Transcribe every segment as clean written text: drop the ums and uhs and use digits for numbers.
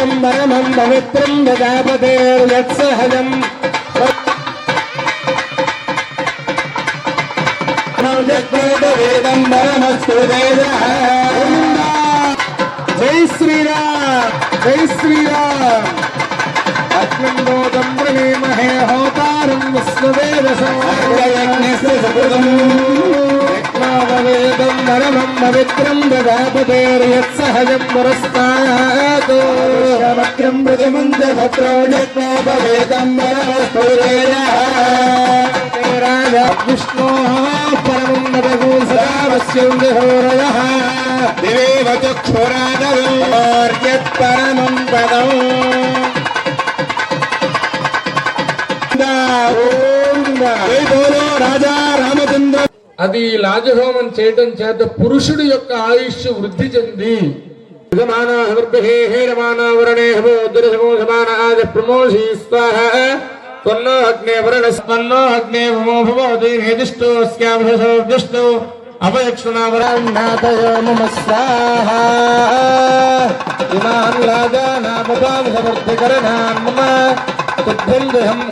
వేదం పరమం పవిత్రం ప్రజాపతేర్యత్సహజం వేదం పరమస్తు వేదః. జై శ్రీరామ్ జై శ్రీరామ్. అగ్నిందోదం ప్రణీమహే హోతారం విశ్వవేదసంయజ్ఞస్య సుకృతం యజ్ఞావేదం పరమం పవిత్రం ప్రజాపతేర్యత్సహజం పురస్తాత్ వక్రం ప్రతిమంత భద్రో యజ్ఞోపవేదం పరమస్తు వేదః. విష్ణోః పరమం నదగో సదావస్యం విహోరయః దివేవ చక్షురాదర్యత్ పరమం పదం. రాజా రామచంద్ర. అది లాజహోమం చేయటం చేత పురుషుడి యొక్క ఆయుష్ వృద్ధి చెంది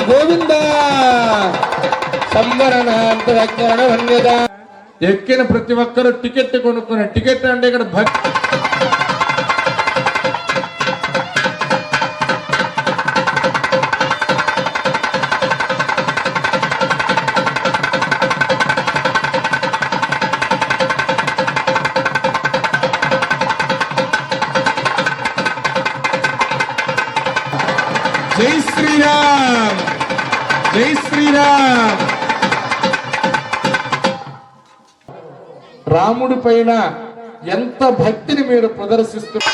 గోవింద ఎక్కిన ప్రతి ఒక్కరు టికెట్ కొనుక్కున్న టికెట్ అంటే ఇక్కడ భక్తి. జై శ్రీరామ్ జై శ్రీరామ్. రాముడి పైన ఎంత భక్తిని మీరు ప్రదర్శిస్తున్నారు.